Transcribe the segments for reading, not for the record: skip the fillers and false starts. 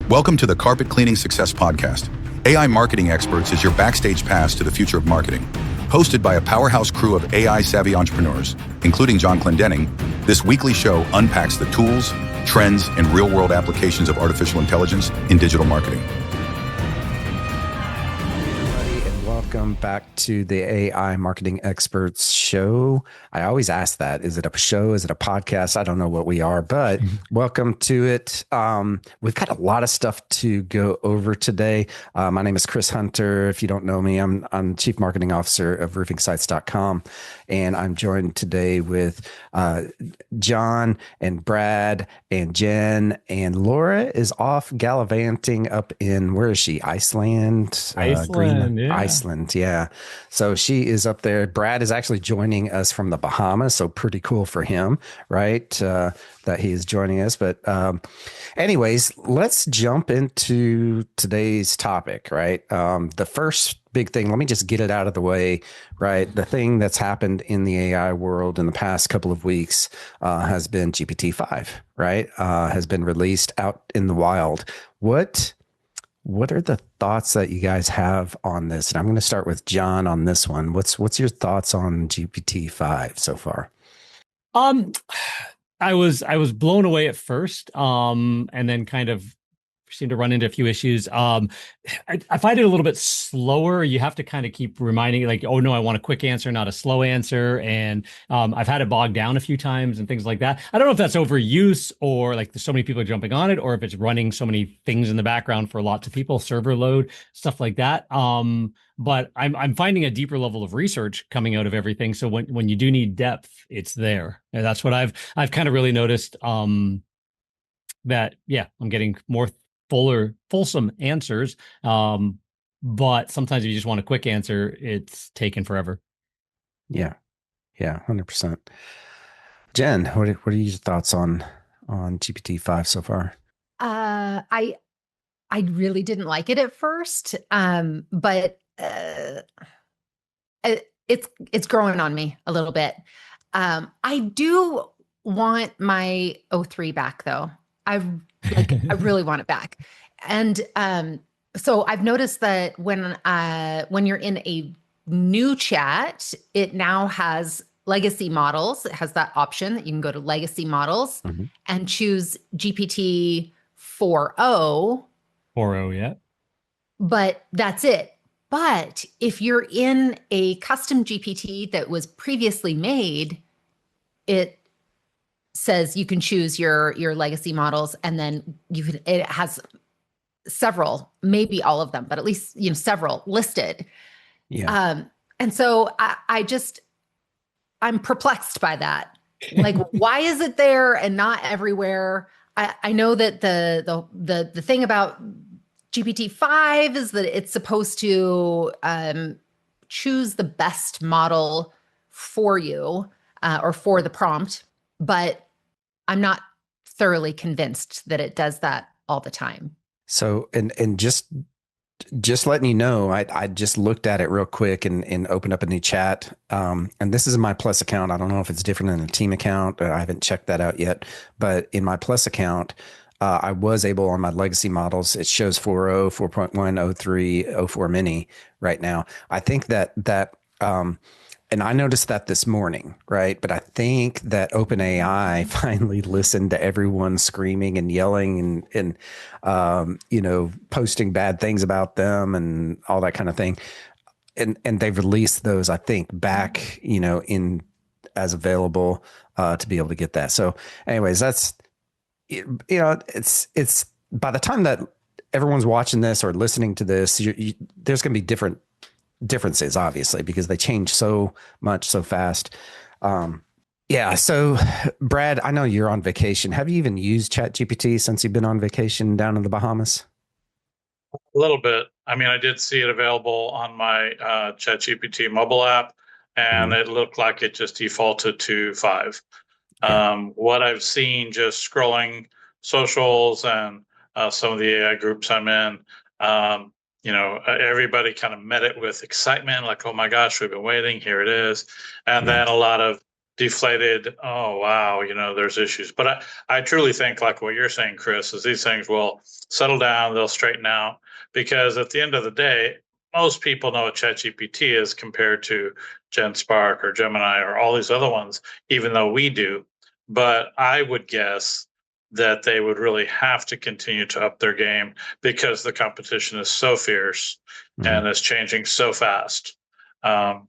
Welcome to the Carpet Cleaning Success Podcast. AI Marketing Experts is your backstage pass to the future of marketing. Hosted by a powerhouse crew of AI-savvy entrepreneurs, including John Clendenning, this weekly show unpacks the tools, trends, and real-world applications of artificial intelligence in digital marketing. Welcome back to the AI Marketing Experts Show. I always ask that. Is it a show? Is it a podcast? I don't know what we are, but welcome to it. We've got a lot of stuff to go over today. My name is Chris Hunter. If you don't know me, I'm Chief Marketing Officer of roofingsites.com. And I'm joined today with John and Brad and Jen, and Laura is off gallivanting up in, where is she? Iceland? Iceland, yeah. So she is up there. Brad is actually joining us from the Bahamas, so pretty cool for him, right? That he is joining us. But anyways, let's jump into today's topic, right? The first big thing, let me just get it out of the way, right? The thing that's happened in the AI world in the past couple of weeks has been GPT-5, right? Has been released out in the wild. What are the thoughts that you guys have on this? And I'm going to start with John on this one. What's your thoughts on GPT-5 so far? I was blown away at first, and then kind of seemed to run into a few issues. I find it a little bit slower. You have to kind of keep reminding it, like, oh no, I want a quick answer, not a slow answer. And I've had it bogged down a few times and things like that. I don't know if that's overuse or like there's so many people jumping on it, or if it's running so many things in the background for lots of people, server load, stuff like that. But I'm finding a deeper level of research coming out of everything. So when you do need depth, it's there. And that's what I've kind of really noticed. That I'm getting more fulsome answers. But sometimes if you just want a quick answer, it's taken forever. Yeah, 100%. Jen, what are your thoughts on GPT-5 so far? I really didn't like it at first, but it's growing on me a little bit. I do want my O3 back though. I really want it back. And so I've noticed that when you're in a new chat, it now has legacy models. It has that option that you can go to legacy models and choose GPT 4.0. 4.0, yeah. But that's it. But if you're in a custom GPT that was previously made, it says you can choose your legacy models, and then it has several, maybe all of them, but at least several listed. Yeah. And so I'm perplexed by that. Like, why is it there and not everywhere? I know that the thing about GPT-5 is that it's supposed to choose the best model for you or for the prompt, but I'm not thoroughly convinced that it does that all the time. So, and just letting you know, I just looked at it real quick and opened up a new chat. And this is my Plus account. I don't know if it's different than a team account. I haven't checked that out yet. But in my Plus account, I was able on my legacy models, it shows 4.0, 4.1, 03, 04 mini right now. I think that and I noticed that this morning, right? But I think that OpenAI finally listened to everyone screaming and yelling and posting bad things about them and all that kind of thing. And they've released those, I think, back, in as available to be able to get that. So anyways, that's, it's by the time that everyone's watching this or listening to this, there's going to be differences, obviously, because they change so much so fast. So Brad, I know you're on vacation. Have you even used ChatGPT since you've been on vacation down in the Bahamas? A little bit. I mean, I did see it available on my ChatGPT mobile app, and it looked like it just defaulted to 5. What I've seen just scrolling socials and some of the AI groups I'm in, everybody kind of met it with excitement, like, oh my gosh, we've been waiting, here it is. And then a lot of deflated. Oh, wow, there's issues. But I truly think, like what you're saying, Chris, is these things will settle down, they'll straighten out, because at the end of the day, most people know what ChatGPT is compared to GenSpark or Gemini or all these other ones, even though we do. But I would guess that they would really have to continue to up their game because the competition is so fierce and is changing so fast. I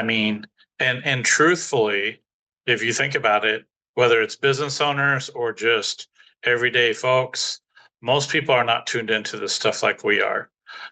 mean, and truthfully, if you think about it, whether it's business owners or just everyday folks, most people are not tuned into this stuff like we are.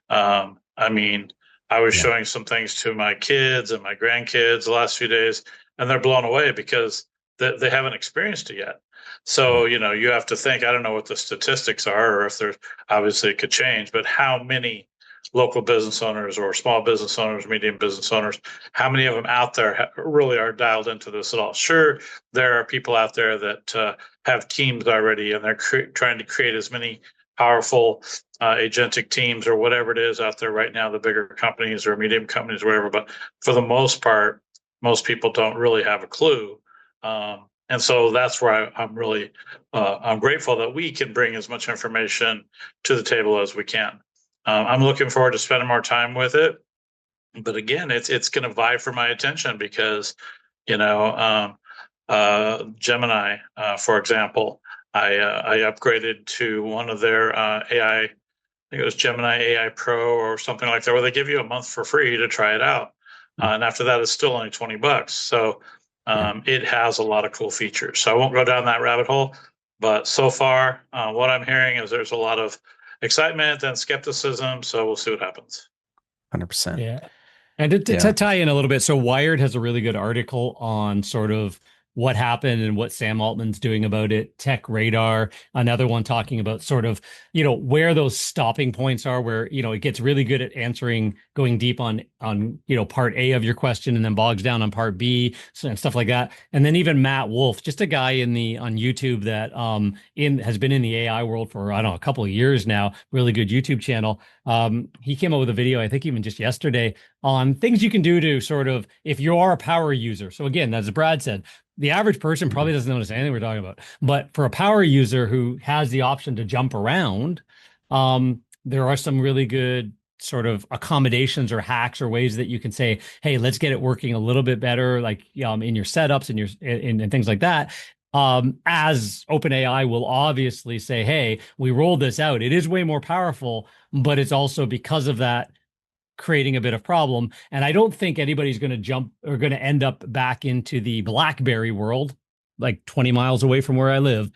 I mean, I was showing some things to my kids and my grandkids the last few days, and they're blown away because they haven't experienced it yet. So, you have to think, I don't know what the statistics are, or if there's, obviously it could change, but how many local business owners or small business owners, medium business owners, how many of them out there really are dialed into this at all? Sure, there are people out there that have teams already, and they're trying to create as many powerful agentic teams or whatever it is out there right now, the bigger companies or medium companies, or whatever. But for the most part, most people don't really have a clue. And so that's where I'm really I'm grateful that we can bring as much information to the table as we can. I'm looking forward to spending more time with it, but again, it's going to vie for my attention because, Gemini, for example, I upgraded to one of their AI. I think it was Gemini AI Pro or something like that, where they give you a month for free to try it out, and after that, it's still only $20. So it has a lot of cool features. So I won't go down that rabbit hole, but so far, what I'm hearing is there's a lot of excitement and skepticism. So we'll see what happens. 100%. Yeah. And to tie in a little bit, so Wired has a really good article on sort of what happened and what Sam Altman's doing about it. Tech Radar, another one talking about sort of, where those stopping points are, where, it gets really good at answering, going deep on, part A of your question and then bogs down on part B and stuff like that. And then even Matt Wolf, just a guy on YouTube that has been in the AI world for, I don't know, a couple of years now, really good YouTube channel. He came up with a video, I think even just yesterday, on things you can do to sort of, if you are a power user. So again, as Brad said, the average person probably doesn't notice anything we're talking about. But for a power user who has the option to jump around, there are some really good sort of accommodations or hacks or ways that you can say, hey, let's get it working a little bit better, like in your setups and things like that. As OpenAI will obviously say, hey, we rolled this out. It is way more powerful, but it's also because of that creating a bit of problem. And I don't think anybody's going to jump or going to end up back into the BlackBerry world, like 20 miles away from where I live,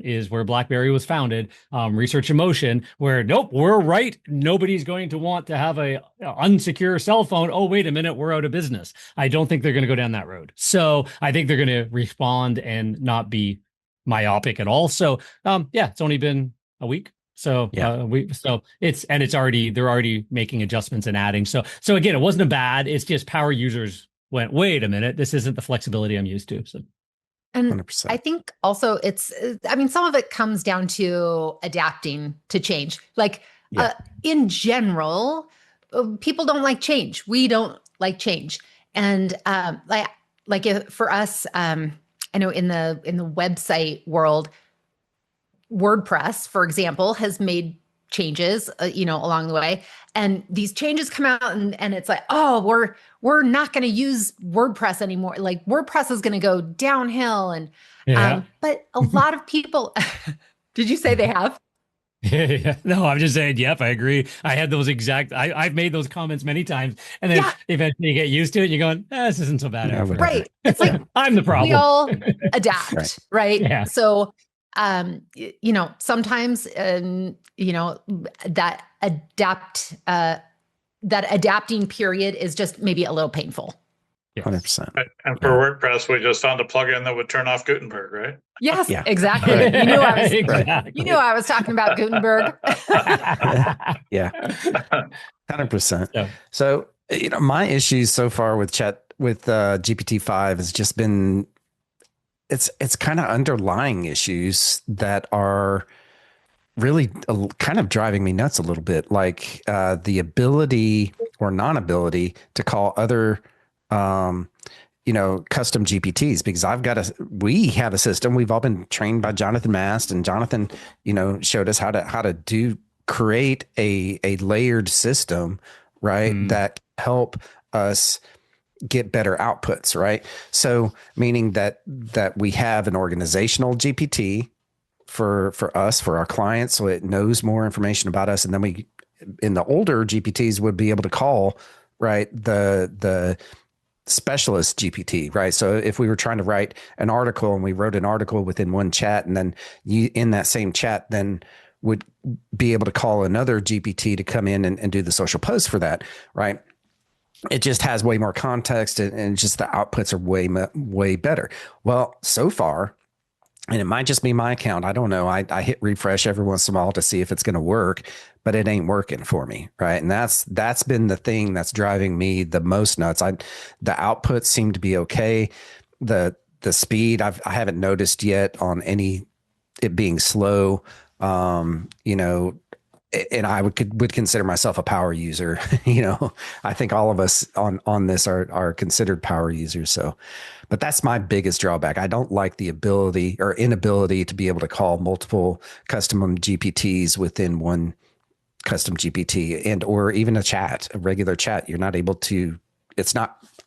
is where BlackBerry was founded. Research in Motion, where nope, we're right. Nobody's going to want to have a unsecure cell phone. Oh, wait a minute, we're out of business. I don't think they're going to go down that road. So I think they're going to respond and not be myopic at all. So it's only been a week. So they're already making adjustments and adding. So again, it wasn't a bad, it's just power users went, wait a minute, this isn't the flexibility I'm used to. So. And 100%. I think also some of it comes down to adapting to change. Like in general, people don't like change. We don't like change. And for us, I know in the website world, WordPress, for example, has made changes, along the way. And these changes come out and it's like, oh, we're not going to use WordPress anymore. Like WordPress is going to go downhill. And, but a lot of people, did you say they have? Yeah. No, I'm just saying, yep, I agree. I had those I've made those comments many times. And then eventually you get used to it. And you're going, this isn't so bad. Right. It's like, I'm the problem. We all adapt, right? Yeah. So, sometimes, that adapting period is just maybe a little painful. 100%. And for WordPress, we just found a plugin that would turn off Gutenberg, right? Yes, exactly. You knew I was talking about Gutenberg. Yeah, 100%. Yeah. So, my issues so far with GPT-5 has just been, it's kind of underlying issues that are really kind of driving me nuts a little bit, like the ability or non-ability to call other custom GPTs, because we have a system. We've all been trained by Jonathan Mast, and Jonathan, showed us how to create a layered system, right? That help us get better outputs, right? So meaning that we have an organizational GPT for us, for our clients, so it knows more information about us. And then we, in the older GPTs, would be able to call, right, the specialist GPT, right? So if we were trying to write an article and we wrote an article within one chat, and then you in that same chat then would be able to call another GPT to come in and do the social post for that, right? It just has way more context, and just the outputs are way better. Well, so far, and it might just be my account, I don't know. I hit refresh every once in a while to see if it's going to work, but it ain't working for me, right? And that's been the thing that's driving me the most nuts. The outputs seem to be okay. The speed I haven't noticed yet on it being slow. And I would consider myself a power user. I think all of us on this are considered power users. So, but that's my biggest drawback. I don't like the ability or inability to be able to call multiple custom GPTs within one custom GPT, or even a regular chat. You're not able to.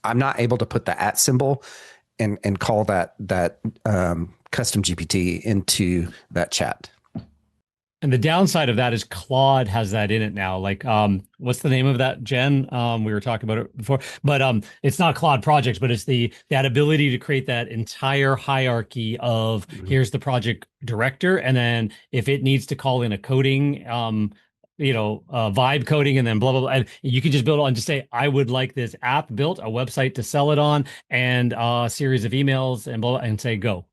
I'm not able to put the @ symbol and call that custom GPT into that chat. And the downside of that is Claude has that in it now. Like, what's the name of that, Jen? We were talking about it before, but it's not Claude projects, but it's that ability to create that entire hierarchy of here's the project director, and then if it needs to call in a coding, vibe coding, and then blah blah blah, and you can just build it and just say, I would like this app built, a website to sell it on, and a series of emails, and blah, and say go.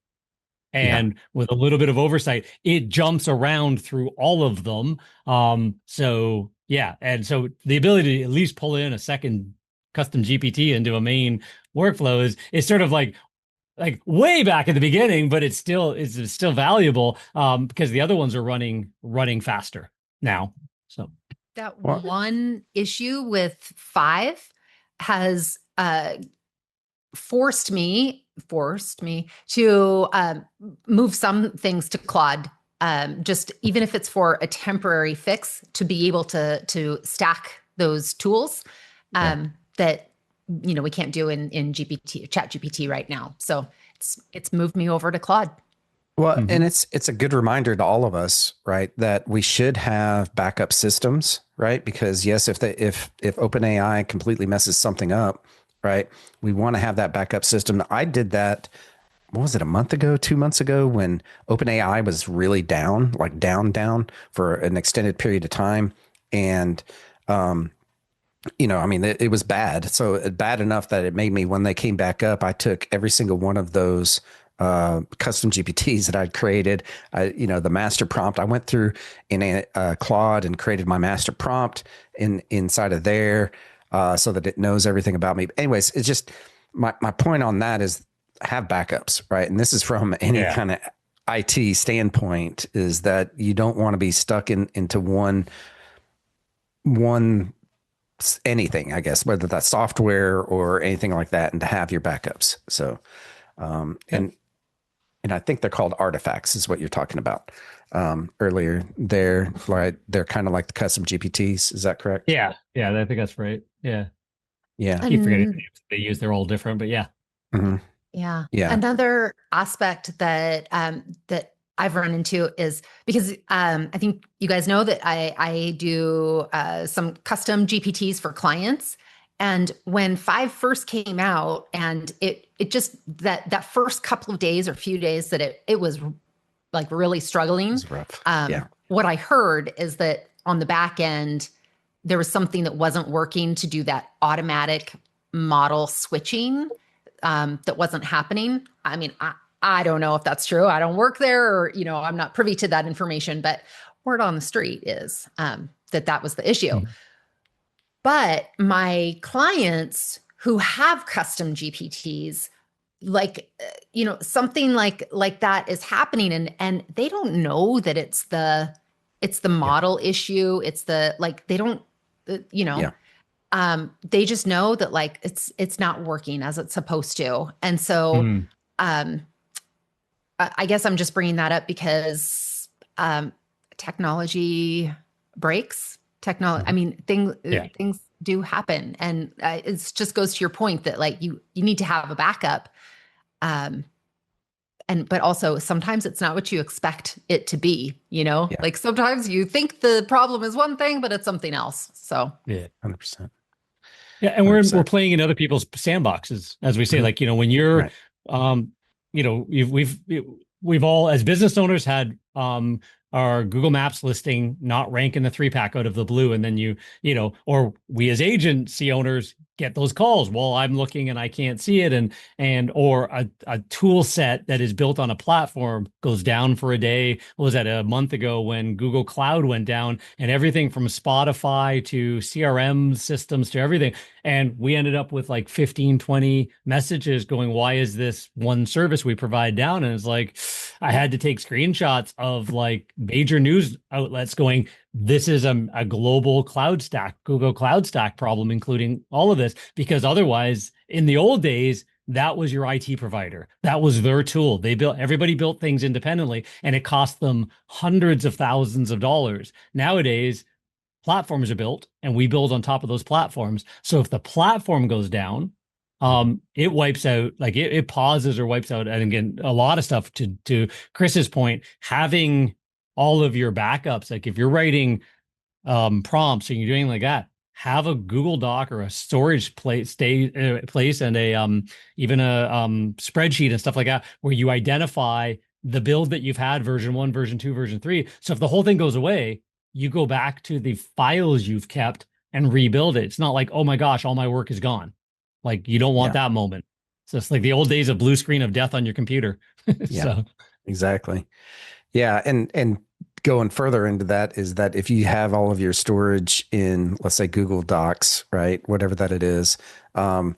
And with a little bit of oversight, it jumps around through all of them. So the ability to at least pull in a second custom GPT into a main workflow is sort of like way back at the beginning, but it's still valuable because the other ones are running faster now. So that one issue with 5 has forced me to move some things to Claude, just even if it's for a temporary fix, to be able to stack those tools that we can't do in ChatGPT right now. So it's moved me over to Claude. Well, and it's a good reminder to all of us, right, that we should have backup systems, right? Because yes, if OpenAI completely messes something up, right, we want to have that backup system. I did that. What was it, a month ago, 2 months ago, when OpenAI was really down, like down for an extended period of time, and it was bad. So bad enough that it made me, when they came back up, I took every single one of those custom GPTs that I'd created, the master prompt. I went through in a Claude and created my master prompt inside of there, so that it knows everything about me. But anyways, it's just my point on that is have backups, right? And this is from any kind of IT standpoint, is that you don't want to be stuck into one anything, I guess, whether that's software or anything like that, and to have your backups. So, and I think they're called artifacts, is what you're talking about earlier. They're kind of like the custom GPTs. Is that correct? Yeah, I think that's right. Yeah. I keep forgetting the names they use. They're all different, but yeah. Mm-hmm. Yeah. Yeah. Another aspect that that I've run into is because I think you guys know that I do some custom GPTs for clients. And when 5 first came out, and it just that first couple of days or few days that it was like really struggling. It was rough. What I heard is that on the back end, there was something that wasn't working to do that automatic model switching that wasn't happening. I mean, I don't know if that's true. I don't work there, or, I'm not privy to that information, but word on the street is that was the issue. Mm-hmm. But my clients who have custom GPTs, something like that is happening, and they don't know that it's the model issue. It's the, they don't, They just know that like it's not working as it's supposed to. And so um, I guess I'm just bringing that up because technology breaks. Technology. I mean, things do happen, and it just goes to your point that like you need to have a backup. But also sometimes it's not what you expect it to be, like sometimes you think the problem is one thing, but it's something else. So Yeah. 100%. Yeah. And we're playing in other people's sandboxes, as we say, like, when you're, we've all, as business owners, had our Google Maps listing not rank in the 3-pack out of the blue. And then or we as agency owners get those calls. Well, I'm looking and I can't see it. Or a tool set that is built on a platform goes down for a day. What was that, a month ago when Google Cloud went down, and everything from Spotify to CRM systems to everything. And we ended up with like 15, 20 messages going, why is this one service we provide down? And it's like, I had to take screenshots of like major news outlets going, this is a global cloud stack, Google Cloud Stack problem, including all of this, because otherwise in the old days, that was your IT provider. That was their tool. Everybody built things independently, and it cost them hundreds of thousands of dollars. Nowadays, platforms are built and we build on top of those platforms. So if the platform goes down, it wipes out, like it pauses or wipes out. And again, a lot of stuff to Chris's point, having all of your backups, like if you're writing prompts and you're doing like that, have a Google Doc or a storage place and a even a spreadsheet and stuff like that, where you identify the build that you've had, version 1, version 2, version 3. So if the whole thing goes away, you go back to the files you've kept and rebuild it. It's not like, oh my gosh, all my work is gone. Like, you don't want that moment. So it's like the old days of blue screen of death on your computer. So exactly. Yeah. And going further into that is that if you have all of your storage in, let's say, Google Docs, right, whatever that it is, I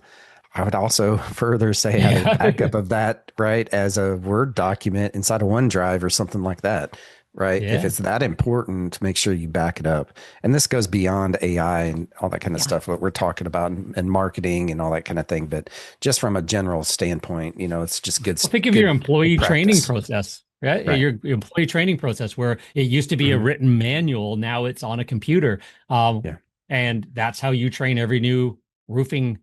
would also further say have a backup of that, right, as a Word document inside of OneDrive or something like that, right? Yeah. If it's that important, make sure you back it up. And this goes beyond AI and all that kind of stuff, what we're talking about, and marketing and all that kind of thing. But just from a general standpoint, it's just good. Well, think of your employee training process. Right? Your employee training process, where it used to be a written manual, now it's on a computer. And that's how you train every new roofing,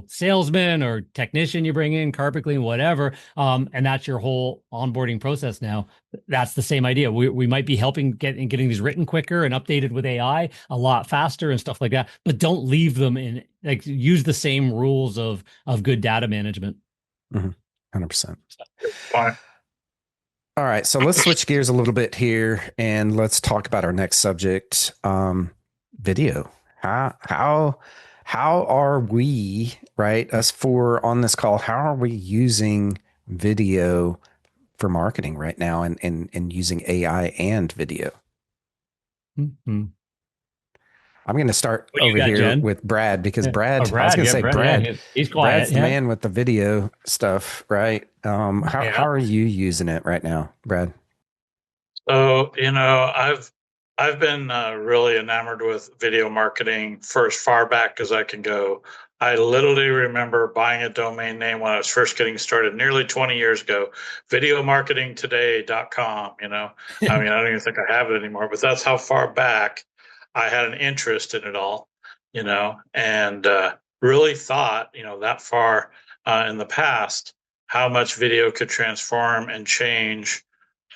salesman or technician you bring in, carpet clean, whatever. And that's your whole onboarding process now. That's the same idea. We might be helping getting these written quicker and updated with AI a lot faster and stuff like that. But don't leave them in, like, use the same rules of good data management. 100%. Fine. All right, so let's switch gears a little bit here and let's talk about our next subject, video. How are we, right, us four on this call, how are we using video for marketing right now and using AI and video? I'm going to start over here, Jen? With Brad, because Brad, I was going to say, Brad, he's quiet. Brad's the man with the video stuff, right? How are you using it right now, Brad? So, I've been really enamored with video marketing for as far back as I can go. I literally remember buying a domain name when I was first getting started nearly 20 years ago, videomarketingtoday.com, I mean, I don't even think I have it anymore, but that's how far back I had an interest in it all, and really thought, that far in the past, how much video could transform and change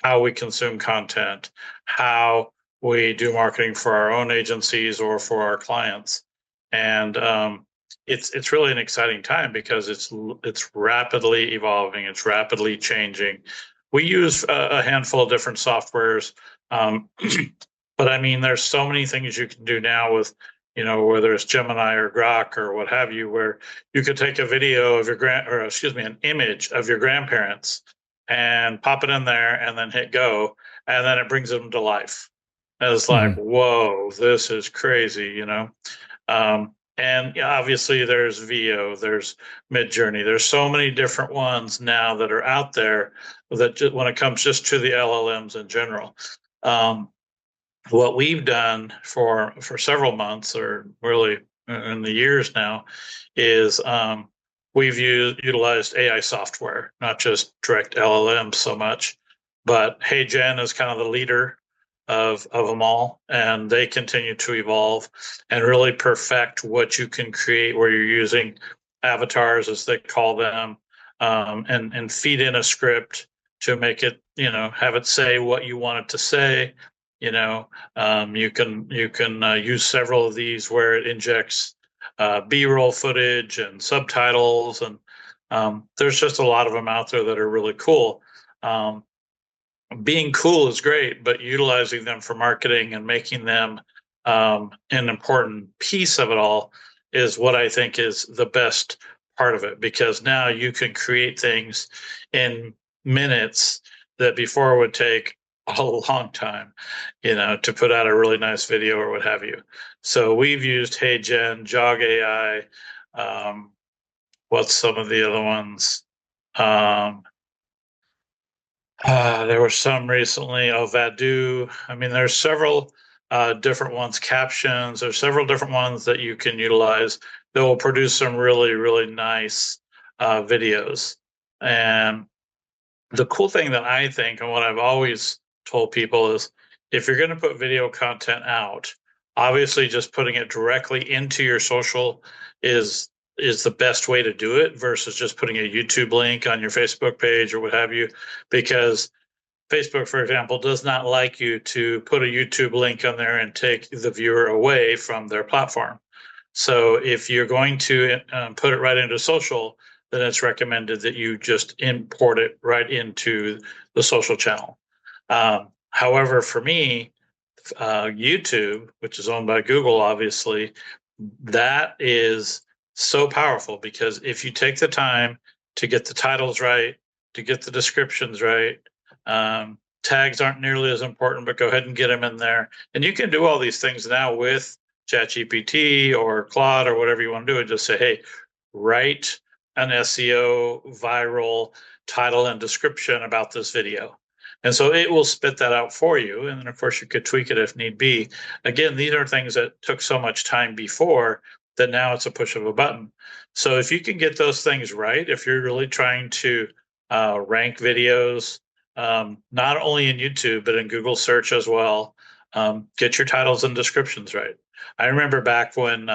how we consume content, how we do marketing for our own agencies or for our clients. And it's really an exciting time because it's rapidly evolving, it's rapidly changing. We use a handful of different softwares, but I mean, there's so many things you can do now with, whether it's Gemini or Grok or what have you, where you could take a video of an image of your grandparents and pop it in there and then hit go, and then it brings them to life. And it's like, whoa, this is crazy, and obviously there's VO, there's Midjourney, there's so many different ones now that are out there that when it comes just to the LLMs in general. What we've done for several months, or really in the years now is we've utilized AI software, not just direct LLMs so much, but HeyGen is kind of the leader of them all, and they continue to evolve and really perfect what you can create where you're using avatars, as they call them, and feed in a script to make it, have it say what you want it to say. You can use several of these where it injects B-roll footage and subtitles, and there's just a lot of them out there that are really cool. Being cool is great, but utilizing them for marketing and making them an important piece of it all is what I think is the best part of it, because now you can create things in minutes that before would take a long time, to put out a really nice video or what have you. So we've used HeyGen, Jog AI. What's some of the other ones? There were some recently. Vadu. I mean, there's several different ones. Captions. There's several different ones that you can utilize that will produce some really, really nice videos. And the cool thing that I think, and what I've always told people, is if you're going to put video content out, obviously just putting it directly into your social is the best way to do it versus just putting a YouTube link on your Facebook page or what have you, because Facebook, for example, does not like you to put a YouTube link on there and take the viewer away from their platform. So if you're going to put it right into social, then it's recommended that you just import it right into the social channel. However, for me, YouTube, which is owned by Google, obviously, that is so powerful, because if you take the time to get the titles right, to get the descriptions right, tags aren't nearly as important, but go ahead and get them in there. And you can do all these things now with ChatGPT or Claude or whatever you want to do, and just say, hey, write an SEO viral title and description about this video. And so it will spit that out for you. And then, of course, you could tweak it if need be. Again, these are things that took so much time before that now it's a push of a button. So if you can get those things right, if you're really trying to rank videos, not only in YouTube, but in Google search as well, get your titles and descriptions right. I remember back when,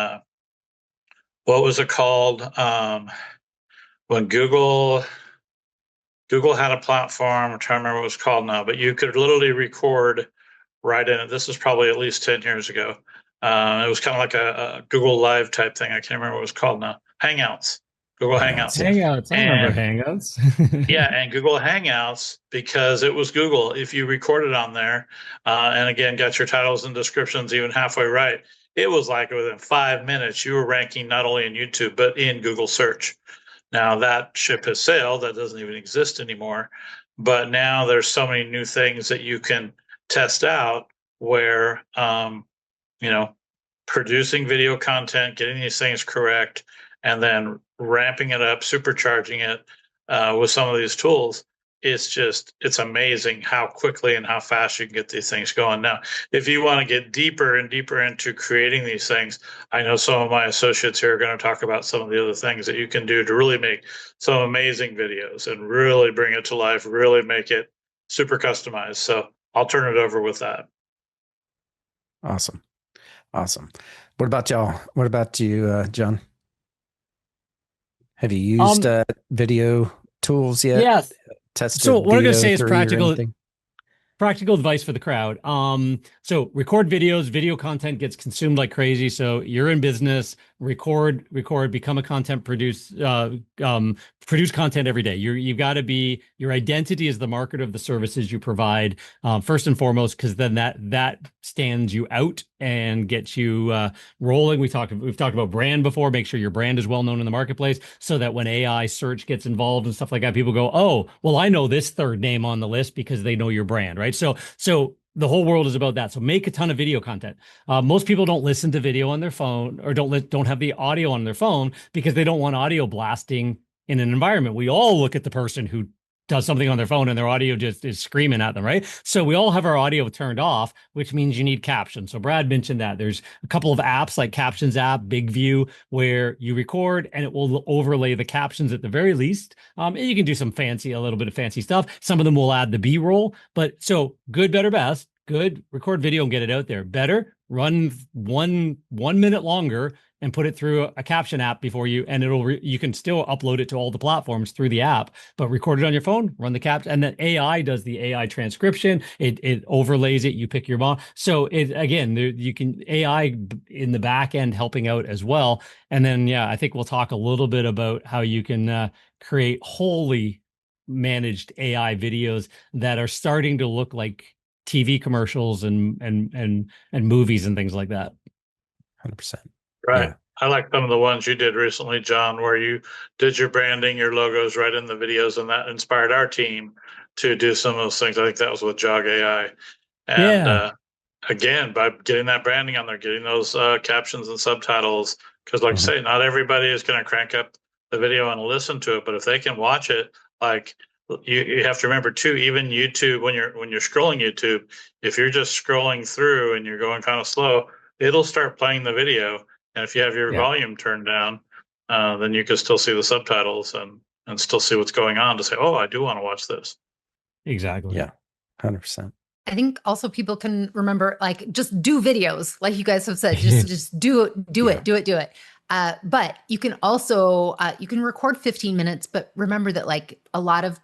what was it called? When Google had a platform, I'm trying to remember what it was called now, but you could literally record right in it. This was probably at least 10 years ago. It was kind of like a Google Live type thing. I can't remember what it was called now. Hangouts. Google Hangouts. Hangouts. I remember Hangouts. Yeah, and Google Hangouts, because it was Google. If you recorded on there, and again, got your titles and descriptions even halfway right, it was like within 5 minutes, you were ranking not only in YouTube, but in Google search. Now that ship has sailed, that doesn't even exist anymore. But now there's so many new things that you can test out where, producing video content, getting these things correct, and then ramping it up, supercharging it with some of these tools. It's amazing how quickly and how fast you can get these things going. Now, if you want to get deeper and deeper into creating these things, I know some of my associates here are going to talk about some of the other things that you can do to really make some amazing videos and really bring it to life, really make it super customized. So I'll turn it over with that. Awesome. What about y'all? What about you, John? Have you used video tools yet? Yeah. Tested so what I'm going to say is practical advice for the crowd. So record videos, video content gets consumed like crazy. So you're in business, record, become a content produce content every day. You've got to be, your identity is the marketer of the services you provide, first and foremost, because then that stands you out and gets you rolling. We've talked about brand before. Make sure your brand is well known in the marketplace, so that when AI search gets involved and stuff like that, people go, oh, well, I know this third name on the list because they know your brand, right? So the whole world is about that. So make a ton of video content. Most people don't listen to video on their phone, or don't have the audio on their phone, because they don't want audio blasting in an environment. We all look at the person who does something on their phone and their audio just is screaming at them, right? So we all have our audio turned off, which means you need Caption. So Brad mentioned that there's a couple of apps like Captions app, Big View, where you record and it will overlay the captions at the very least. And you can do a little bit of fancy stuff. Some of them will add the B-roll, but so good, better, best. Good, record video and get it out there. Better, run 1 minute longer and put it through a Caption app before you, and you can still upload it to all the platforms through the app, but record it on your phone, run the Caption, and then AI does the AI transcription. It overlays it. You pick your mom. So you can AI in the back end helping out as well. And then, yeah, I think we'll talk a little bit about how you can create wholly managed AI videos that are starting to look like TV commercials and movies and things like that. 100%. Right. Yeah. I like some of the ones you did recently, John, where you did your branding, your logos right in the videos, and that inspired our team to do some of those things. I think that was with Jog AI. And again, by getting that branding on there, getting those captions and subtitles, because like I say, not everybody is going to crank up the video and listen to it, but if they can watch it, like you have to remember too, even YouTube, when you're scrolling YouTube, if you're just scrolling through and you're going kind of slow, it'll start playing the video. And if you have your volume turned down, then you can still see the subtitles and still see what's going on to say, oh, I do want to watch this. Exactly. Yeah. 100%. I think also people can remember, like, just do videos, like you guys have said, just do it. But you can also, you can record 15 minutes, but remember that like a lot of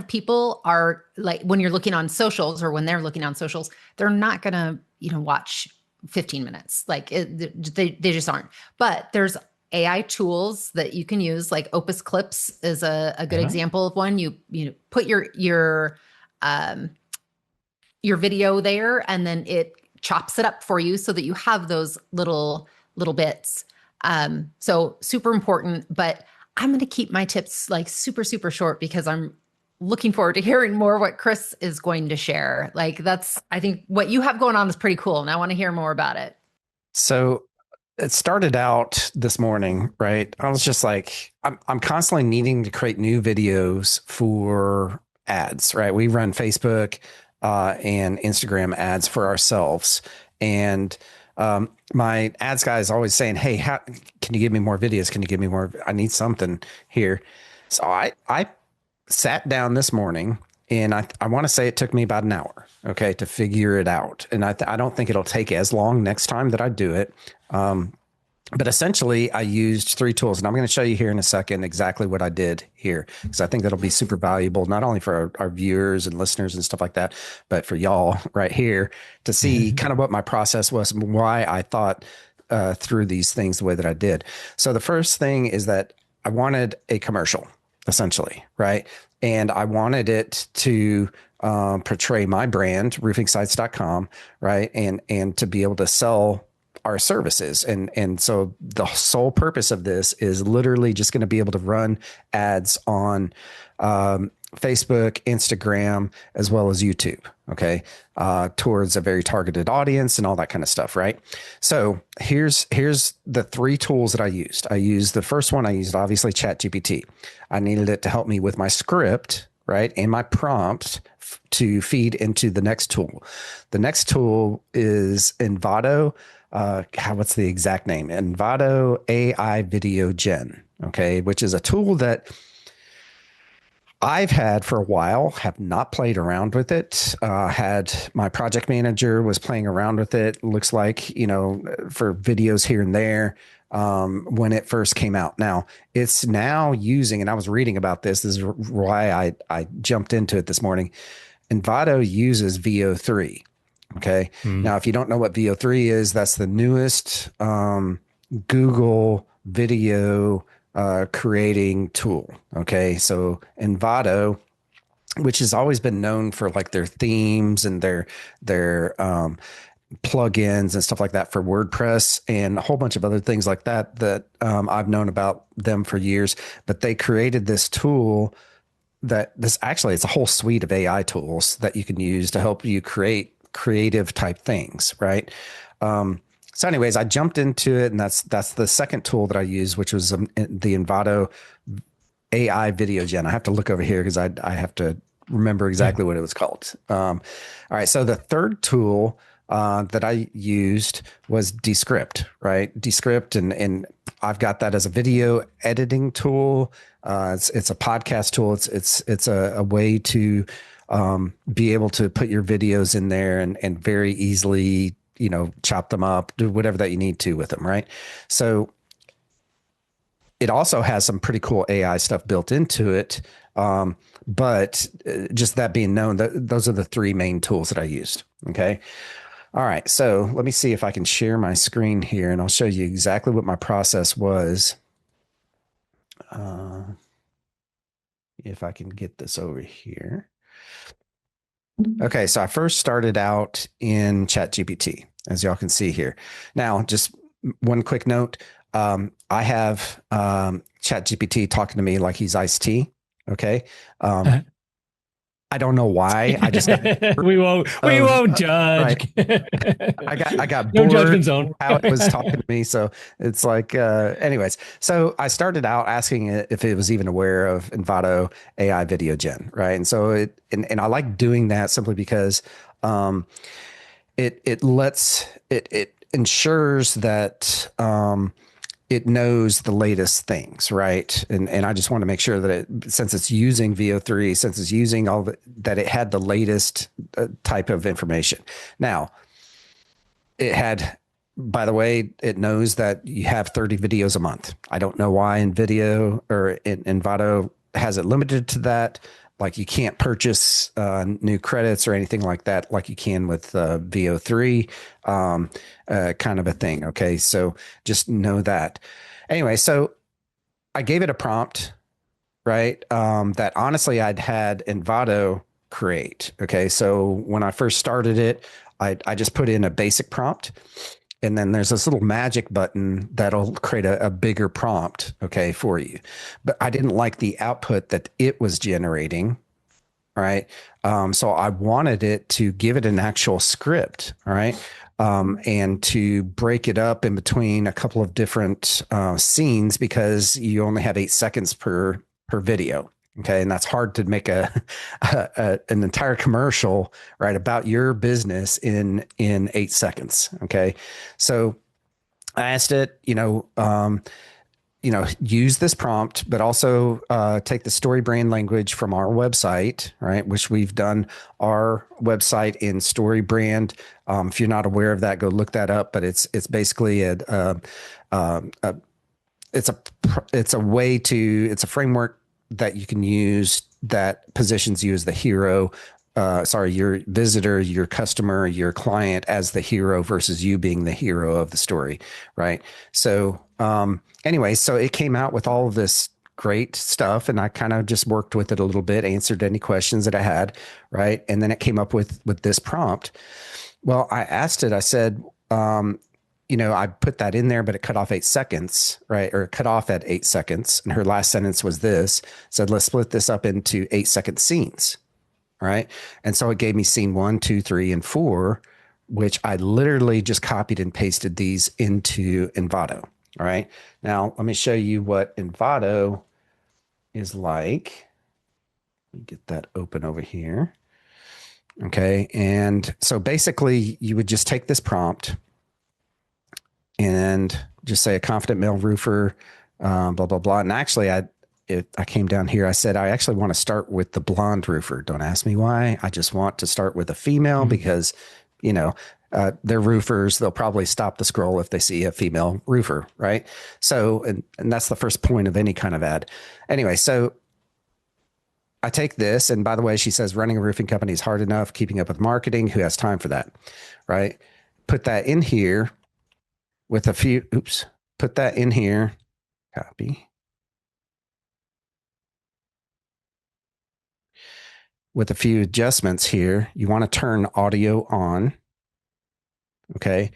people are like, when you're looking on socials or when they're looking on socials, they're not going to, watch 15 minutes. Like they just aren't. But there's AI tools that you can use, like Opus Clips is a good example of one. You put your video there, and then it chops it up for you so that you have those little bits. So super important, but I'm going to keep my tips like super, super short because I'm looking forward to hearing more what Chris is going to share. Like I think what you have going on is pretty cool, and I want to hear more about it. So it started out this morning, right? I was just like, I'm constantly needing to create new videos for ads, right? We run Facebook and Instagram ads for ourselves. And my ads guy is always saying, hey, can you give me more videos? Can you give me more? I need something here. So I sat down this morning, and I want to say it took me about an hour, okay, to figure it out. And I don't think it'll take as long next time that I do it. But essentially, I used 3 tools, and I'm going to show you here in a second exactly what I did here, because I think that'll be super valuable, not only for our viewers and listeners and stuff like that, but for y'all right here to see kind of what my process was and why I thought through these things the way that I did. So the first thing is that I wanted a commercial, essentially, right? And I wanted it to portray my brand, roofingsites.com, right? And to be able to sell our services. And so the sole purpose of this is literally just going to be able to run ads on Facebook, Instagram, as well as YouTube, okay, towards a very targeted audience and all that kind of stuff, right? So here's the 3 tools that I used. The first one I used, obviously, ChatGPT. I needed it to help me with my script, right, and my prompt to feed into the next tool. The next tool is Envato. What's the exact name? Envato AI Video Gen, okay, which is a tool that I've had for a while, have not played around with it. Had my project manager was playing around with it. Looks like, for videos here and there when it first came out. Now it's now using, and I was reading about this. This is why I jumped into it this morning. Envato uses VO3. Okay. Now, if you don't know what VO3 is, that's the newest Google video creating tool. Okay. So Envato, which has always been known for like their themes and their plugins and stuff like that for WordPress and a whole bunch of other things like that I've known about them for years, but they created this tool it's a whole suite of AI tools that you can use to help you create creative type things, right? So anyways, I jumped into it, and that's the second tool that I used, which was the Envato AI video gen. I have to look over here because I have to remember exactly what it was called. All right. So the third tool that I used was Descript, right? Descript, and I've got that as a video editing tool. It's a podcast tool. It's a way to be able to put your videos in there and very easily, chop them up, do whatever that you need to with them, right? So it also has some pretty cool AI stuff built into it. But just that being known, those are the three main tools that I used. Okay. All right. So let me see if I can share my screen here and I'll show you exactly what my process was. If I can get this over here. Okay. So I first started out in ChatGPT, as y'all can see here. Now, just one quick note. I have ChatGPT talking to me like he's iced tea. Okay. I don't know why. I just we won't judge. Right. I got no bored judgment zone. how it was talking to me. So it's like, anyways. So I started out asking it if it was even aware of Envato AI video gen, right? And so and I like doing that simply because it ensures that it knows the latest things, right? And I just want to make sure that since it's using VO3, since it's using that it had the latest type of information. Now, it had, by the way, it knows that you have 30 videos a month. I don't know why Envato has it limited to that. Like you can't purchase new credits or anything like that, like you can with VO3, kind of a thing. Okay, so just know that. Anyway, so I gave it a prompt, right? That honestly I'd had Envato create. Okay, so when I first started it, I just put in a basic prompt. And then there's this little magic button that'll create a bigger prompt, okay, for you. But I didn't like the output that it was generating, right? So I wanted it to give it an actual script, all right? And to break it up in between a couple of different scenes because you only have 8 seconds per video. Okay. And that's hard to make an entire commercial, right, about your business in 8 seconds. Okay. So I asked it, use this prompt, but also take the story brand language from our website, right? Which we've done our website in story brand. If you're not aware of that, go look that up. But it's basically it's a framework that you can use that positions you as the hero. Your visitor, your customer, your client as the hero versus you being the hero of the story, right? So anyway, so it came out with all of this great stuff and I kind of just worked with it a little bit, answered any questions that I had, right? And then it came up with this prompt. Well, I asked it, I said, I put that in there, but it cut off 8 seconds, right? Or it cut off at 8 seconds. And her last sentence was this, said, let's split this up into 8-second scenes. All right. And so it gave me scene 1, 2, 3, and 4, which I literally just copied and pasted these into Envato. All right. Now let me show you what Envato is like. Let me get that open over here. Okay. And so basically you would just take this prompt and just say a confident male roofer, blah, blah, blah. And actually I came down here. I said, I actually want to start with the blonde roofer. Don't ask me why. I just want to start with a female because, they're roofers. They'll probably stop the scroll if they see a female roofer. Right. So, and that's the first point of any kind of ad. Anyway, so I take this. And by the way, she says running a roofing company is hard enough. Keeping up with marketing. Who has time for that? Right. Put that in here with put that in here. Copy. With a few adjustments here, you want to turn audio on, okay,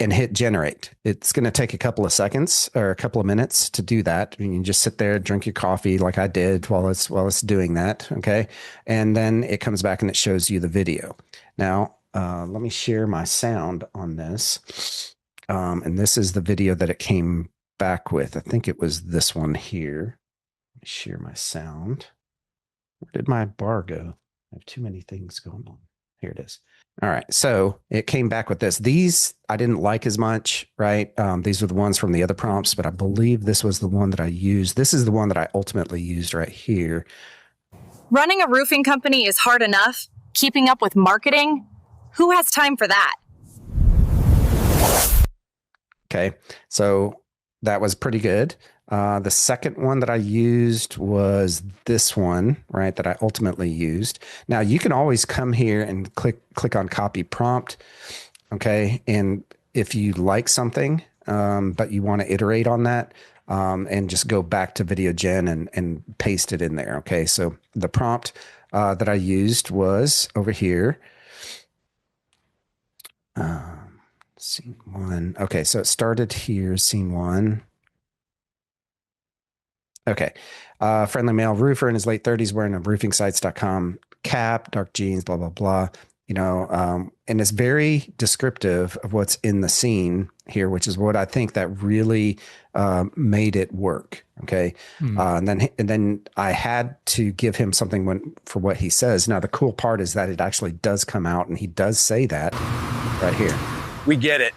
and hit generate. It's going to take a couple of seconds or a couple of minutes to do that. You can just sit there, drink your coffee like I did while it's doing that, okay, and then it comes back and it shows you the video. Now, let me share my sound on this, and this is the video that it came back with. I think it was this one here. share my sound. Where did my bar go? I have too many things going on. Here it is. All right. So it came back with this. These I didn't like as much, right? These were the ones from the other prompts, but I believe this was the one that I used. This is the one that I ultimately used right here. Running a roofing company is hard enough. Keeping up with marketing? Who has time for that? Okay. So that was pretty good. The second one that I used was this one, right? That I ultimately used. Now you can always come here and click on copy prompt. Okay. And if you like something, but you want to iterate on that, and just go back to video gen and paste it in there. Okay. So the prompt, that I used was over here. Scene one. Okay. So it started here, scene one. Okay. Friendly male roofer in his late 30s wearing a roofingsites.com cap, dark jeans, blah, blah, blah. And it's very descriptive of what's in the scene here, which is what I think that really made it work. Okay. And then I had to give him something for what he says. Now, the cool part is that it actually does come out and he does say that right here. We get it.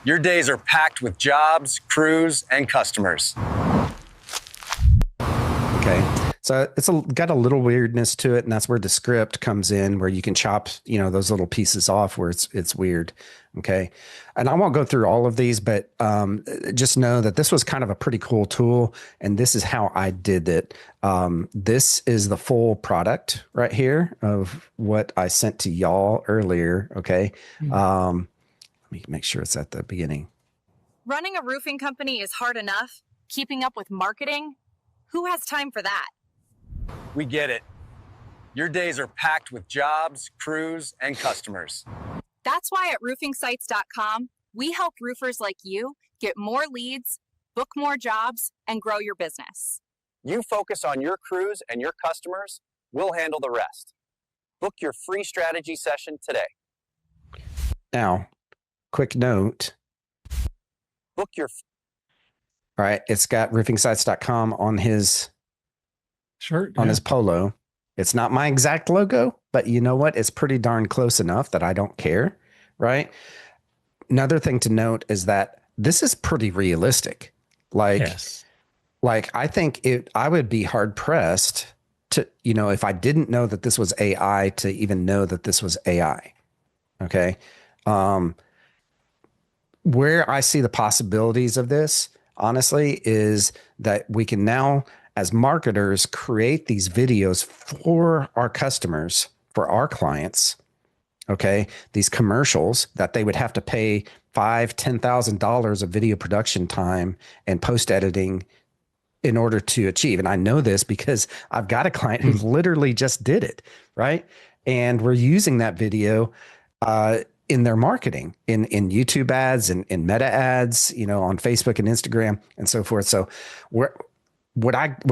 Your days are packed with jobs, crews, and customers. Okay. So it's got a little weirdness to it, and that's where Descript comes in, where you can chop, those little pieces off where it's weird. Okay. And I won't go through all of these, but just know that this was kind of a pretty cool tool, and this is how I did it. This is the full product right here of what I sent to y'all earlier. Okay. Let me make sure it's at the beginning. Running a roofing company is hard enough. Keeping up with marketing? Who has time for that? We get it. Your days are packed with jobs, crews, and customers. That's why at roofingsites.com, we help roofers like you get more leads, book more jobs, and grow your business. You focus on your crews and your customers, we'll handle the rest. Book your free strategy session today. Now, quick note. Book your... All right. It's got roofingsites.com on his shirt, on his polo. It's not my exact logo, but you know what? It's pretty darn close enough that I don't care. Right. Another thing to note is that this is pretty realistic. Like I think I would be hard pressed to, if I didn't know that this was AI, to even know that this was AI. Okay. Where I see the possibilities of this, honestly, is that we can now, as marketers, create these videos for our customers, for our clients. Okay. These commercials that they would have to pay $5,000-$10,000 of video production time and post editing in order to achieve. And I know this because I've got a client who literally just did it. Right. And we're using that video, in their marketing, in YouTube ads and in meta ads, on Facebook and Instagram and so forth. So what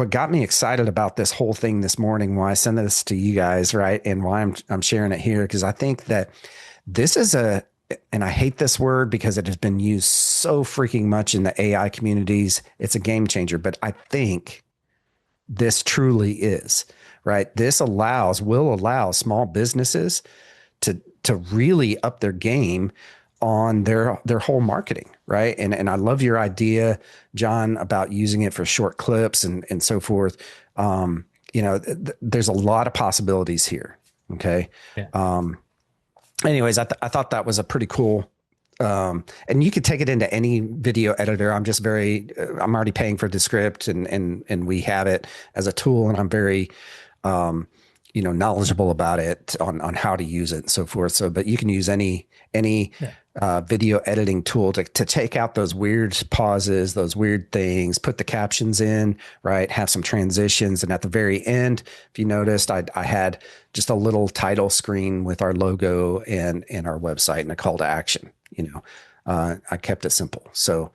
got me excited about this whole thing this morning, why I sent this to you guys, right, and why I'm sharing it here, because I think that this is and I hate this word because it has been used so freaking much in the AI communities. It's a game changer, but I think this truly is, right? This will allow small businesses to really up their game on their whole marketing, right? And I love your idea, John, about using it for short clips and so forth. There's a lot of possibilities here. Okay. Yeah. Anyways, I thought that was a pretty cool, and you could take it into any video editor. I'm already paying for Descript and we have it as a tool, and I'm very, knowledgeable about it on how to use it and so forth. So, but you can use any video editing tool to take out those weird pauses, those weird things, put the captions in, right? Have some transitions. And at the very end, if you noticed, I had just a little title screen with our logo and our website and a call to action. I kept it simple. So,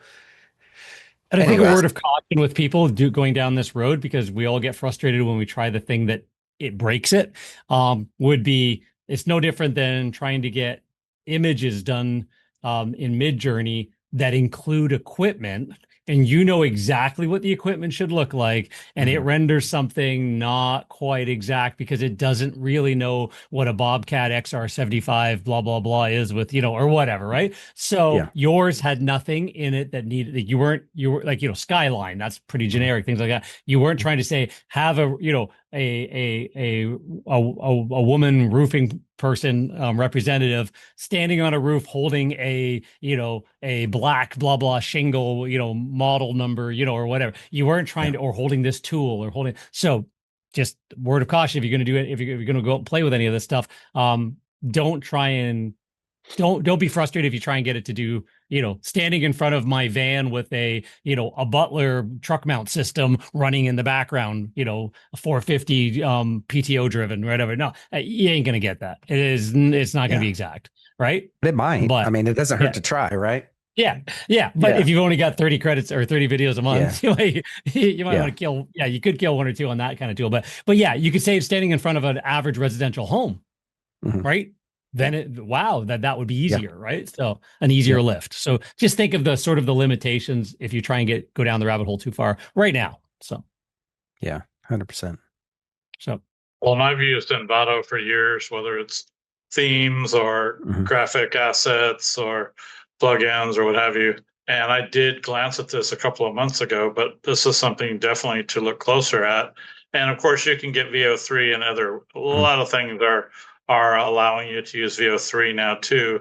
and I think a word of caution with people going down this road, because we all get frustrated when we try the thing that it breaks it, would be, it's no different than trying to get images done in Midjourney that include equipment and you know exactly what the equipment should look like, and it Mhm. renders something not quite exact because it doesn't really know what a Bobcat XR75 blah blah blah is with, or whatever, right? So Yeah. yours had nothing in it that needed that you were like, Skyline, that's pretty Mhm. generic, things like that. You weren't trying to say have a, a woman roofing person, representative standing on a roof holding a black blah blah shingle, model number, or whatever. You weren't trying to, or holding this tool or holding. So just word of caution, if you're going to do it, if you're going to go out and play with any of this stuff, don't try and don't be frustrated if you try and get it to do, standing in front of my van with a Butler truck mount system running in the background, a 450 PTO driven, whatever. No, you ain't gonna get that. It's not gonna be exact, right? It might. But I mean, it doesn't hurt to try, right? Yeah. But if you've only got 30 credits or 30 videos a month, you might want to kill. Yeah, you could kill one or two on that kind of tool. But yeah, you could say standing in front of an average residential home, right? Then that would be easier, right? So an easier lift. So just think of the sort of the limitations if you try and go down the rabbit hole too far right now. So 100%. So and I've used Envato for years, whether it's themes or graphic assets or plugins or what have you. And I did glance at this a couple of months ago, but this is something definitely to look closer at. And of course, you can get VO3 and a lot of things are allowing you to use VO3 now too.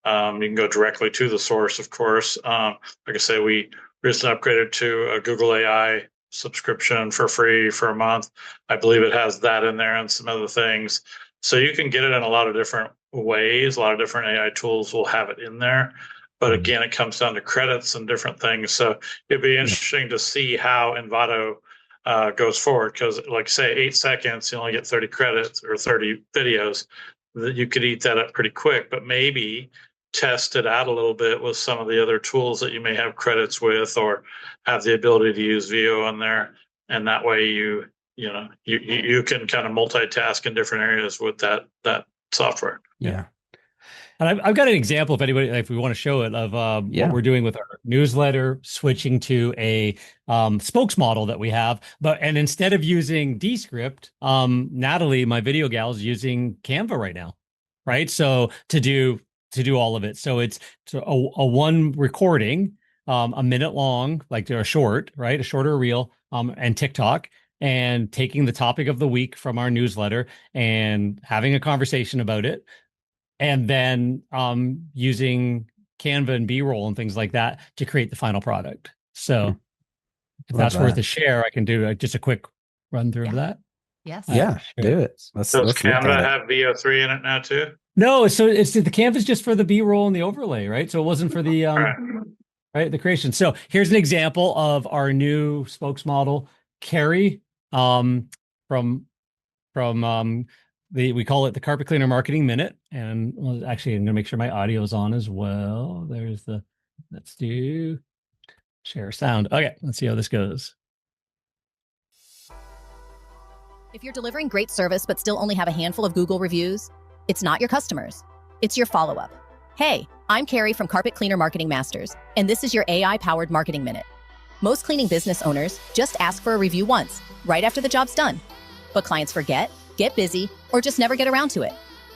You can go directly to the source, of course. Like I say, we recently upgraded to a Google AI subscription for free for a month. I believe it has that in there and some other things. So you can get it in a lot of different ways. A lot of different AI tools will have it in there. But again, it comes down to credits and different things. So it'd be interesting to see how Envato goes forward, because like say 8 seconds, you only get 30 credits or 30 videos. That you could eat that up pretty quick, but maybe test it out a little bit with some of the other tools that you may have credits with or have the ability to use VO on there. And that way you can kind of multitask in different areas with that software. Yeah. And I've got an example, if anybody, if we want to show it, of what we're doing with our newsletter, switching to a spokes model that we have. And instead of using Descript, Natalie, my video gal, is using Canva right now, right? So to do all of it. So it's a one recording, a minute long, like a short, right? A shorter reel, and TikTok, and taking the topic of the week from our newsletter and having a conversation about it. And then using Canva and B-roll and things like that to create the final product. So if that's worth a share, I can do just a quick run through of that. Yes. Do it. Does Canva have VO3 in it now too? No, so it's the Canva's just for the B-roll and the overlay, right? So it wasn't for the right, the creation. So here's an example of our new spokes model, Carrie, from we call it the Carpet Cleaner Marketing Minute. And actually, I'm going to make sure my audio is on as well. Let's do share sound. Okay, let's see how this goes. If you're delivering great service but still only have a handful of Google reviews, it's not your customers, it's your follow-up. Hey, I'm Carrie from Carpet Cleaner Marketing Masters, and this is your AI-powered marketing minute. Most cleaning business owners just ask for a review once, right after the job's done. But clients forget, get busy, or just never get around to it.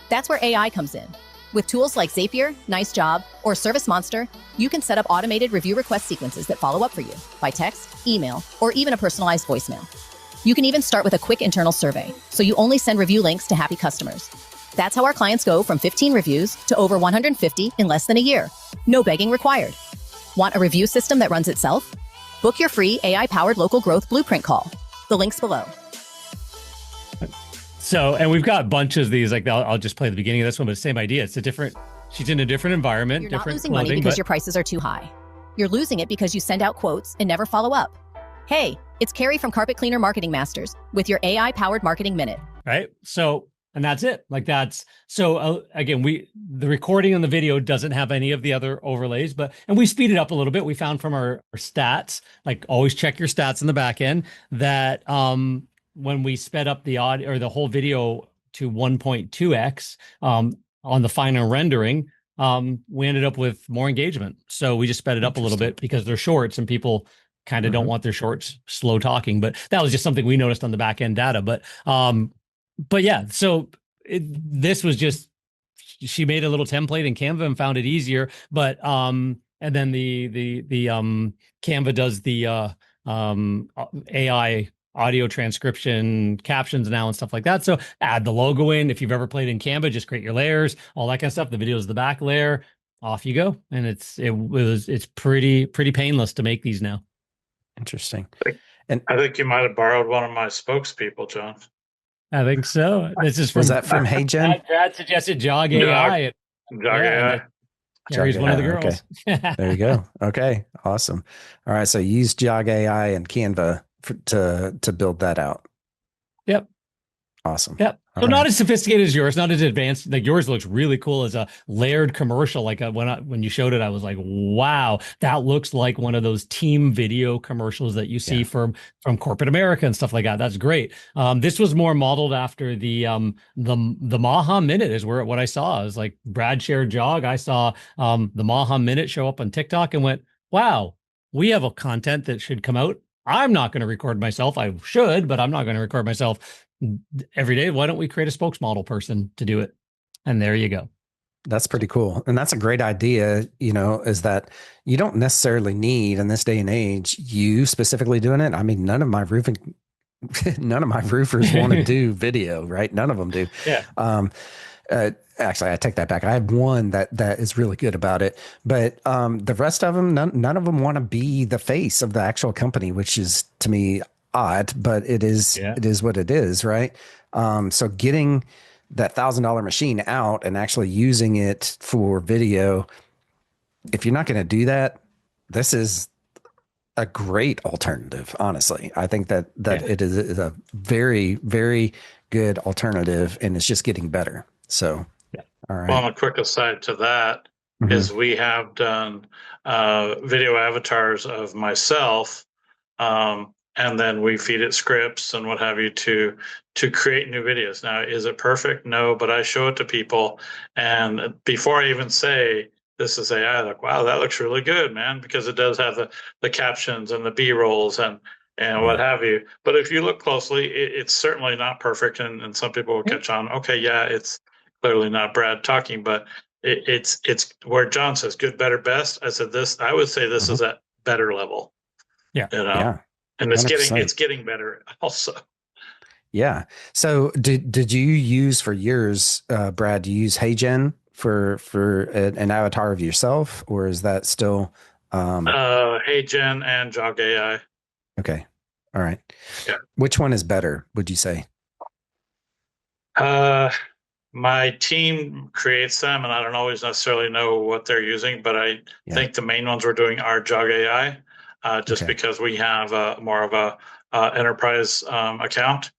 That's where AI comes in. With tools like Zapier, Nice Job, or Service Monster, you can set up automated review request sequences that follow up for you by text, email, or even a personalized voicemail. You can even start with a quick internal survey, so you only send review links to happy customers. That's how our clients go from 15 reviews to over 150 in less than a year. No begging required. Want a review system that runs itself? Book your free AI-powered local growth blueprint call. The link's below. So, and we've got bunches of these, like I'll just play the beginning of this one, but same idea. She's in a different environment. You're different not losing clothing, money because your prices are too high. You're losing it because you send out quotes and never follow up. Hey, it's Carrie from Carpet Cleaner Marketing Masters with your AI-powered marketing minute. Right. So, and that's it. Again, the recording on the video doesn't have any of the other overlays, and we speed it up a little bit. We found from our stats, like always check your stats in the back end, that when we sped up the audio or the whole video to 1.2x on the final rendering, we ended up with more engagement. So we just sped it up a little bit because they're shorts and people kind of don't want their shorts slow talking. But that was just something we noticed on the back end data. But yeah, so this was just, she made a little template in Canva and found it easier. But and then the Canva does the AI audio transcription captions now and stuff like that. So add the logo in. If you've ever played in Canva, just create your layers, all that kind of stuff. The video is the back layer. Off you go. And it's pretty painless to make these now. Interesting. And I think you might have borrowed one of my spokespeople, John. I think so. This is Was that from HeyGen? Brad suggested Jog AI. Jog AI. Carrie's one of the girls. Okay. There you go. Okay. Awesome. All right. So use Jog AI and Canva to build that out. Yep. Awesome. Yep. So not as sophisticated as yours, not as advanced. Like yours looks really cool as a layered commercial. Like when you showed it, I was like, wow, that looks like one of those team video commercials that you see from corporate America and stuff like that. That's great. This was more modeled after the Maha Minute is what I saw. It was like Brad shared Jog. I saw the Maha Minute show up on TikTok and went, wow, we have a content that should come out. I'm not going to record myself. I should, but I'm not going to record myself every day. Why don't we create a spokesmodel person to do it? And there you go. That's pretty cool. And that's a great idea, is that you don't necessarily need in this day and age, you specifically doing it. I mean, none of my roofers want to do video, right? None of them do. Yeah. Actually, I take that back. I have one that is really good about it, but the rest of them, none of them want to be the face of the actual company, which is to me odd, but it is what it is, right? So getting that $1,000 machine out and actually using it for video, if you're not going to do that, this is a great alternative. Honestly, I think that it is a very, very good alternative, and it's just getting better. So, all right. Well, a quick aside to that is we have done video avatars of myself. And then we feed it scripts and what have you to create new videos. Now, is it perfect? No, but I show it to people. And before I even say this is AI, like, wow, that looks really good, man, because it does have the captions and the B-rolls and what have you. But if you look closely, it's certainly not perfect. And some people will catch on, okay, yeah, it's clearly not Brad talking, but it's where John says good, better, best. I would say this is at better level. Yeah. Yeah. And it's getting better also. Yeah. So did you use for yours, Brad, do you use HeyGen for an avatar of yourself, or is that still HeyGen and Jog AI? Okay. All right. Yeah. Which one is better, would you say? My team creates them, and I don't always necessarily know what they're using, but I think the main ones we're doing are Jog AI. Because we have more of a enterprise account.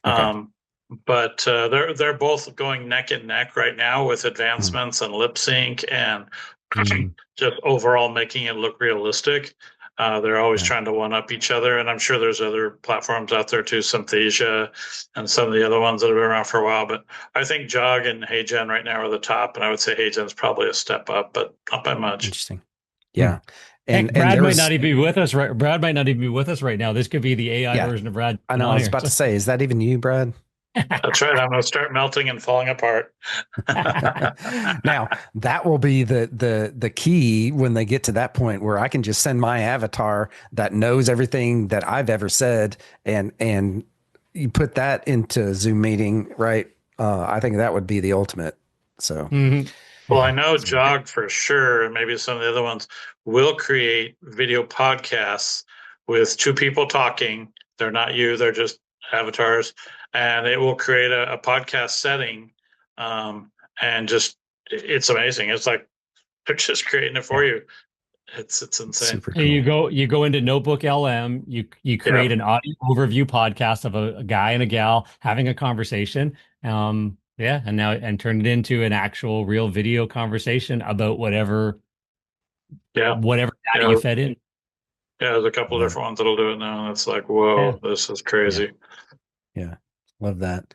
But they're both going neck and neck right now with advancements and lip sync and just overall making it look realistic. They're always trying to one up each other, and I'm sure there's other platforms out there too, Synthesia and some of the other ones that have been around for a while. But I think Jog and HeyGen right now are the top, and I would say HeyGen is probably a step up, but not by much. Interesting. Yeah. And Brad might not even be with us, right? Brad might not even be with us right now. This could be the AI version of Brad. I know. I was about to say, is that even you, Brad? That's right. I'm going to start melting and falling apart. Now, that will be the key when they get to that point where I can just send my avatar that knows everything that I've ever said, and you put that into a Zoom meeting, right? I think that would be the ultimate. So. Well, I know Jog for sure, and maybe some of the other ones will create video podcasts with two people talking. They're not you, they're just avatars. And it will create a podcast setting. And it's amazing. It's like they're just creating it for you. It's insane. Super cool. You go into Notebook LM, you create an audio overview podcast of a guy and a gal having a conversation. And turn it into an actual real video conversation about whatever data you fed in. Yeah, there's a couple of different ones that'll do it now. And it's like, whoa, this is crazy. Yeah. Love that.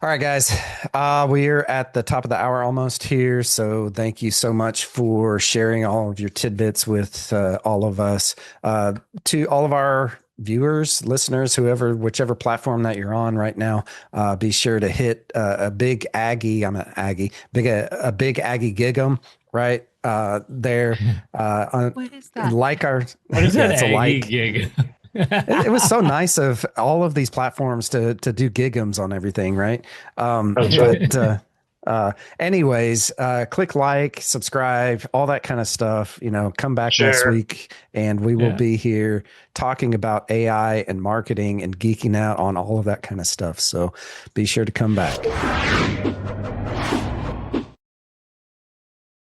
All right, guys. We're at the top of the hour almost here. So thank you so much for sharing all of your tidbits with all of us. To all of our viewers, listeners, whoever, whichever platform that you're on right now, be sure to hit a big Aggie. I'm an Aggie, a big Aggie gig 'em right there. What is that? Like our, What is that it's a Aggie like. gig? It was so nice of all of these platforms to do gigums on everything, right? Anyways, click like, subscribe, all that kind of stuff. Come back next Share. week, and we will be here talking about AI and marketing and geeking out on all of that kind of stuff. So be sure to come back.